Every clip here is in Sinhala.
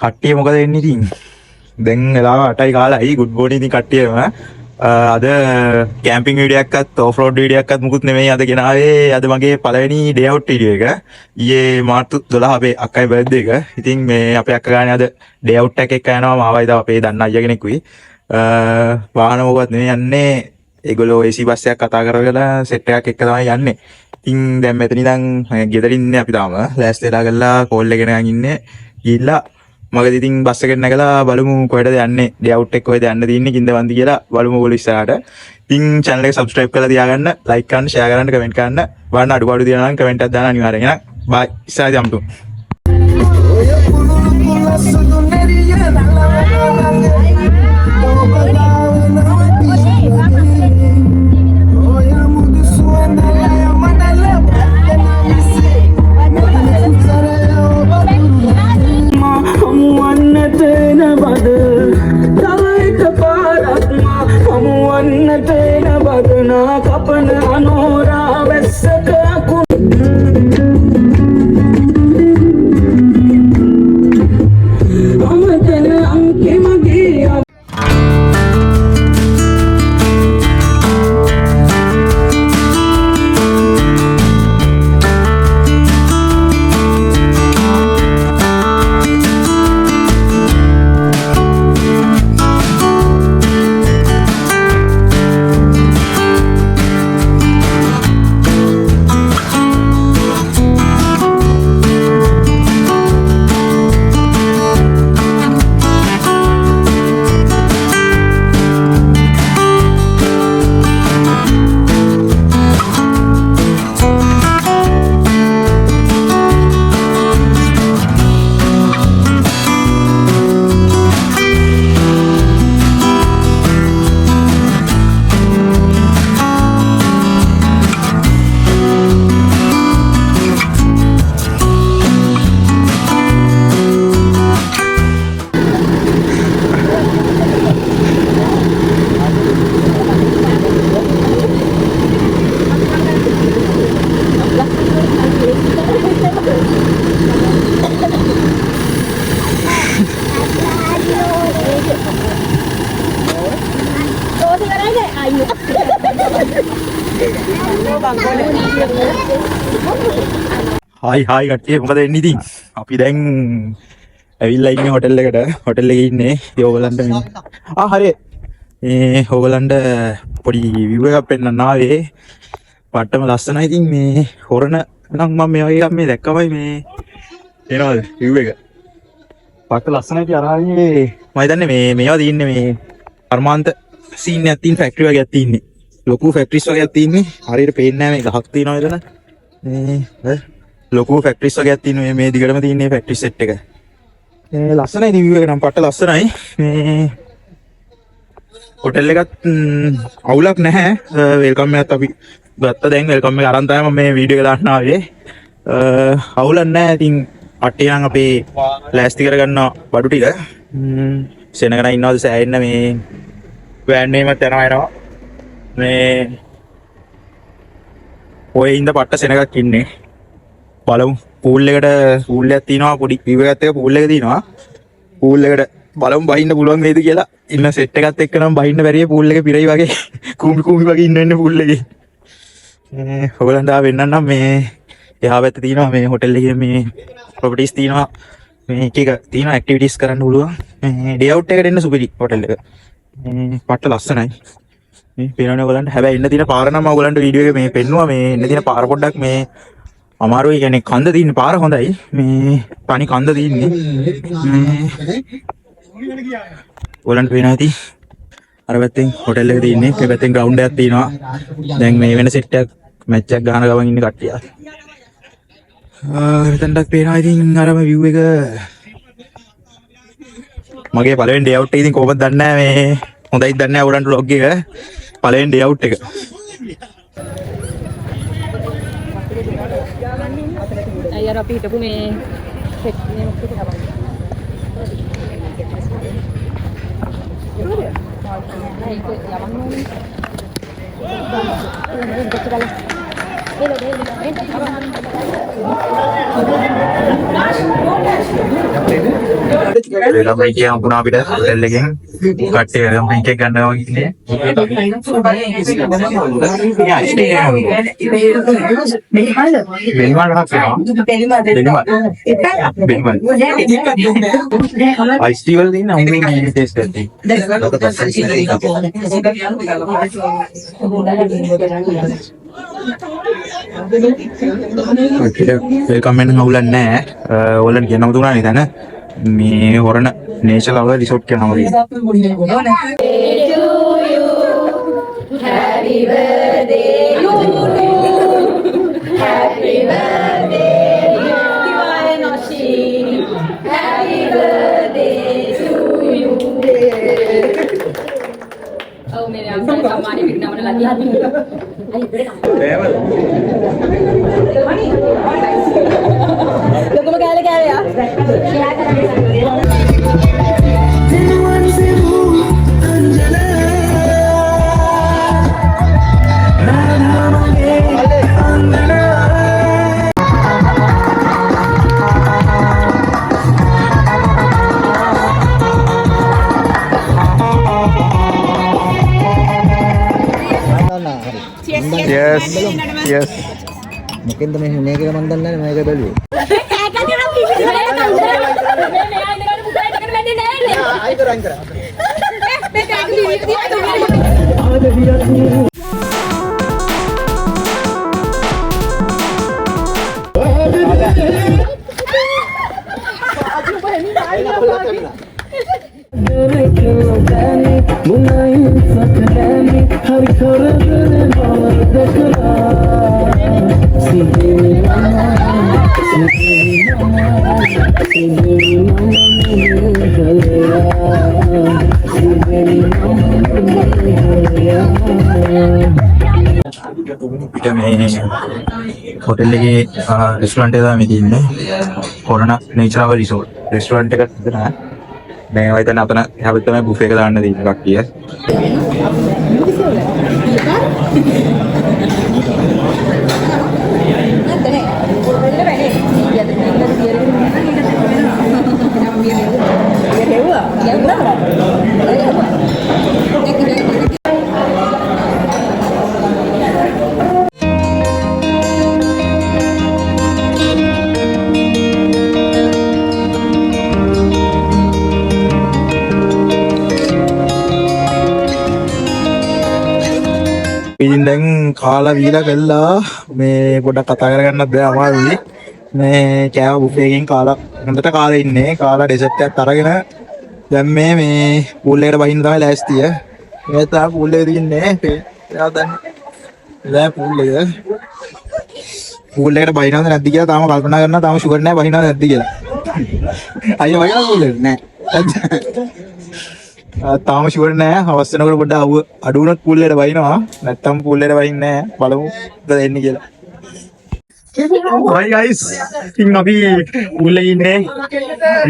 කට්ටිය මොකද වෙන්නේ ඉතින්? දැන් වෙලාව 8යි කාලයි. good morning ඉතින් කට්ටියම. අද කැම්පින් වීඩියෝ එකක්වත් ඔෆ් රෝඩ් වීඩියෝ එකක්වත් මුකුත් නෙමෙයි අද ගෙනාවේ. අද මගේ පළවෙනි ඩේ අවුට් වීඩියෝ එක. ඊයේ මාර්තු 12 අපේ අක්කගේ බර්ත්ඩේ එක. ඉතින් මේ අපේ අක්කා ගානේ අද ඩේ අවුට් එකක් එක්ක යනවා. මාවයි තව අපේ දන්න අයියා කෙනෙකුයි. වාහන මොකවත් නෙමෙයි යන්නේ. ඒගොල්ලෝ AC බස් එකක් කතා කරගෙන සෙට් එකක් එක්ක තමයි යන්නේ. ඉතින් දැන් මෙතන ඉඳන් ගෙදරින් ඉන්නේ අපි තාම. ලෑස්ති වෙලා ගල්ලා කෝල් එක ගෙනගෙන ඉන්නේ. ගිහිල්ලා මගදී ඉතින් බස් එකට නැගලා බලමු කොහෙටද යන්නේ. ඩේ අවුට් එක කොහෙද යන්න තියෙන්නේ කින්දවන්දි කියලා බලමු ඔයගොල්ලෝ ඉස්සරහට. ඉතින් channel එක subscribe කරලා තියාගන්න, like කරන්න, share කරන්න, comment කරන්න. බලන්න අඩුපාඩු තියෙනවා නම් comment එකක් දාන්න අනිවාර්යෙන්. එහෙනම් bye. ඉස්සරහට යමු. Hai කට්ටිය මොකද වෙන්නේ ඉතින්? අපි දැන් ඇවිල්ලා ඉන්නේ හොටෙල් එකට. හොටෙල් එකේ ඉන්නේ. ඉතින් ඕගලන්ට මේ හරිය. මේ ඕගලන්ට පොඩි view එකක් පෙන්නන්න ආවේ. පට්ටම ලස්සනයි ඉතින් මේ හොරණ නම් මම මේ වගේ එකක් මේ දැක්කමයි මේ එනවද view එක. පට්ට ලස්සනයි ඉතින් අරහාගේ මම හිතන්නේ මේවා තියෙන්නේ මේ කර්මාන්ත සීන් එකක් තියෙන ෆැක්ටරි වගේක් තියෙන්නේ. ලොකු ෆැක්ටරිස් වගේක් තියෙන්නේ. හරියට පේන්නේ නැහැ මේ ගහක් තියෙනවා එතන. මේ ලොකු ෆැක්ටරිස් වගේක් තියෙනවා මේ දිගටම තියෙන මේ ෆැක්ටරි සෙට් එක. ලස්සනයි ඉතින් view එක නම් පට්ට ලස්සනයි. මේ හොටෙල් එකත් අවුලක් නැහැ. වෙල්කම් එකත් අපි ගත්තා. දැන් වෙල්කම් එක අරන් තමයි මම මේ වීඩියෝ එක දාන්න ආවේ. අවුලක් නැහැ. ඉතින් අටේ නම් අපේ ලෑස්ති කරගන්න බඩු ටික සෙනගන ඉන්නවද සෑහෙන්න මේ වෑන් එකෙත් යනවා එනවා. මේ ඔය ඉඳ පට්ට සෙනගක් ඉන්නේ. බලමු පූල් එකට පූල් එකක් තියෙනවා පොඩි view එකත් එක්ක පූල් එක තියෙනවා. පූල් එකට බලමු බහින්න පුළුවන් වේද කියලා. ඉන්න සෙට් එකත් එක්ක නම් බහින්න බැරිය පූල් එක පිරයි වගේ කූඹි වගේ ඉන්න වෙන්නේ පූල් එකේ. මේ ඔයගලන්ට වෙන්නනම් මේ එහා පැත්තේ තියෙනවා මේ හොටෙල් එකේ මේ ප්‍රොපර්ටිස් තියෙනවා. මේ එක තියෙනවා ඇක්ටිවිටීස් කරන්න පුළුවන්. මේ ඩේ අවුට් එකට එන්න සුපිරි හොටෙල් එක. මේ පට්ට ලස්සනයි. මේ පේනවනේ ඔයගලන්ට. හැබැයි ඉන්න තියෙන පාර නම් ඔයගලන්ට වීඩියෝ එකේ මේ පෙන්නුවා. මේ ඉන්න තියෙන පාර පොඩ්ඩක් මේ අමාරුයි. කියන්නේ කන්ද තියෙන පාර හොඳයි. මේ තනි කන්ද තියෙන්නේ. ඔයගලන්ට පේනවා ඇති. අර පැත්තෙන් හොටෙල් එක තියෙන්නේ. මේ පැත්තෙන් ග්‍රවුන්ඩ් එකක් තියෙනවා. දැන් මේ වෙන සෙට් එකක් මැච් එකක් ගහන ගමන් ඉන්න කට්ටිය. මෙතනට පේනවා ඉතින් අරම view එක. මගේ පළවෙනි ඩේ අවුට් එක ඉතින් කොහොමද දන්නේ නැහැ මේ හොඳයිද දන්නේ නැහැ ඔයගලන්ට vlog එක. පළවෙනි ඩේ අවුට් එක. අයියර අපි හිටපු මේ සෙට් මේ මොකද තමයි. ඒක යවන්න ඕනේ. ළමයි කියමු පුනා අපිට හොටෙල් එකෙන් කට්ටිය ළමයි එකක් ගන්නවා කියන්නේ. අයිස් ටී වල තියෙන උඹේ ටේස්ට් එකක්. කමෙන්ට් හවුලක් නැහැ. ඕලන් කියනම තුනා නේද නේ? මේ හොරණ නේචර් ලව් රිසෝට් කියනවා වගේ. Happy birthday to you. Happy birthday dear Noshi. Happy birthday to you. Oh मेरे अंकल का माने बिकना मने लगी हाथ में. लोगों में क्या ले क्या यार? क्या करेंगे? Yes. Yes. Mungkin temen ini kita mantan lah mereka dulu. පිට මේ හොටෙල් එකේ රෙස්ටුරන්ට් එක තමයි තියෙන්නේ. කොරණ නේචර් ලව් රිසෝට්. රෙස්ටුරන්ට් එකක් තියෙනවා. මේ වයිතන අපන හැබැයි තමයි බුෆේ එක දාන්න තියෙන්නේ කට්ටිය. ඉතින් දැන් කාලා වීලා කළා මේ පොඩක් කතා කරගන්නත් බෑ අමාරුයි මේ කෑම බුෆේ එකෙන් කාලා හොඳට කාලා ඉන්නේ කාලා ඩෙසර්ට් එකක් අරගෙන දැන් මේ පූල් එකට බහින්න තමයි ලෑස්තිය මේ තා පූල් එකේ තින්නේ එයා දැන් පූල් එකට බහිනවද නැද්ද කියලා තාම කල්පනා කරනවා තාම ෂුවර් නැහැ බහිනවද නැද්ද කියලා අයියෝ වගේ පූල් එක නෑ තාම ෂුවර් නෑ හවස් වෙනකොට පොඩ්ඩක් අඩු වුණොත් පූල් එකට වයින්නවා නැත්තම් පූල් එකට වයින්නේ නෑ බලමු මොකද වෙන්නේ කියලා Hi guys ඉතින් අපි පූල් එකේ ඉන්නේ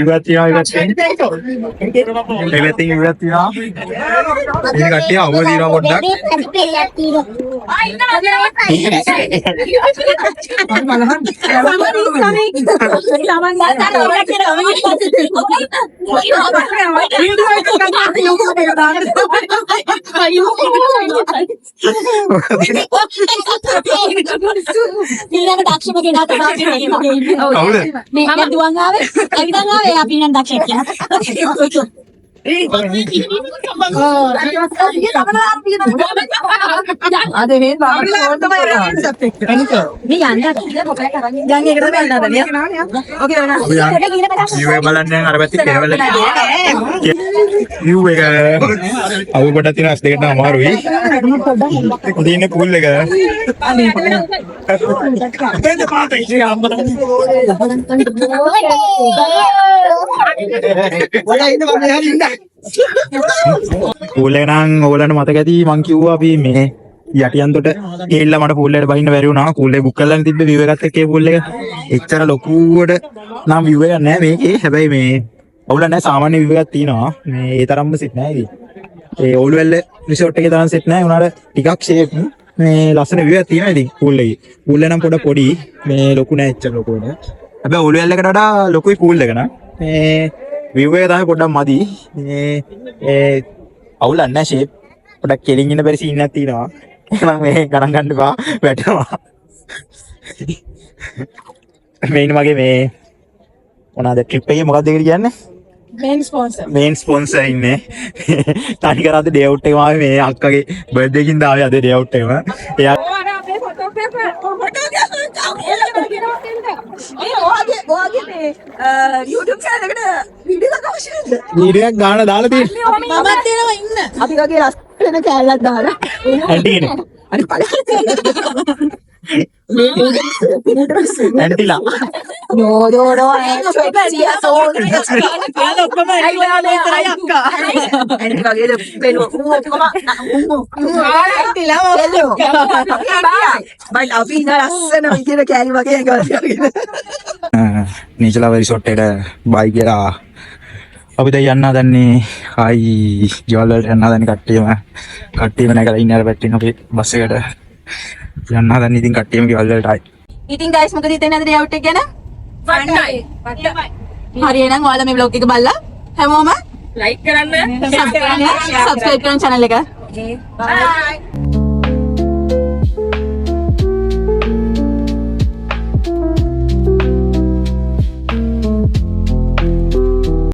ඉවත් තියනවා everything ඉවත් තියනවා ඉතින් කට්ටිය අවුව දිනවා පොඩ්ඩක් කූලේනම් ඕලන්ට මතක ඇති මං කිව්වා අපි මේ යටියන්තොට ගිහිල්ලා මට පූල් එකට බහින්න බැරි වුණා කූලේ බුක් කරලානේ තිබ්බේ view එකත් එක්ක පූල් එක එච්චර ලොකුවට නම් view එකක් නැහැ මේකේ හැබැයි මේ ඕලන් නැහැ සාමාන්‍ය view එකක් තියෙනවා මේ ඒ තරම්ම සෙට් නැහැ ඉතින් ඒ ඕල්වෙල් රිසෝට් එකේ තරම් සෙට් නැහැ උනාට ටිකක් ෂේප් මේ ලස්සන view එකක් තියෙනවා ඉතින් pool එකේ. pool එක නම් පොඩි මේ ලොකු නෑ එච්චර ලොකු නෑ. හැබැයි ඔළුවෙල් එකට වඩා ලොකුයි pool එක නම්. මේ view එක තමයි පොඩ්ඩක් මදි. මේ අවුලක් නෑ shape. පොඩ්ඩක් කෙලින් ඉන්න බැරි scene එකක් තියෙනවා. එහෙනම් මේ ගණන් ගන්න එපා වැටෙනවා. මේ ඉන්න මගේ මේ මොනවාද ට්‍රිප් එකේ මොකක්ද ඒකට කියන්නේ? මේන් ස්පොන්සර් ඉන්නේ. තනි කර අද ඩේ අවුට් එකම ආවේ මේ අක්කගේ බර්ත්ඩේ කින්ද ආවේ අද ඩේ අවුට් එකම. එයා YouTube channel එකට වීඩියෝ එකක් අවශ්‍යද? වීඩියෝ එකක් ගන්න දාලා තියෙනවා. මමත් එනවා ඉන්න. අපි වගේ ලස්සන කැලලක් දාලා. ඇන්ටි කෙනෙක්. අනිත් ඇන්ටිලා. No. ඇන්ටි වගේද වෙනවා. බයි අපි ඉන්න ලස්සන විදියට කැලි වගේ එකක්. නීචලා රිසෝට් එකට බයි කියලා අපි දැන් යන්න හදන්නේ. ආයි ගෙවල් වලට යන්න හදන්නේ කට්ටියම නැගලා ඉන්න අර පැත්තෙන් අපි බස් එකට යන්න හදන්නේ. ඉතින් කට්ටියම ගෙවල් වලට ආයි. ඉතින් guys මොකද හිතන්නේ අද ඩේ අවුට් එක ගැන? වට්ටයි. හරි එහෙනම් ඔයාලා මේ vlog එක බලලා හැමෝම like කරන්න, subscribe කරන්න channel එක. Bye.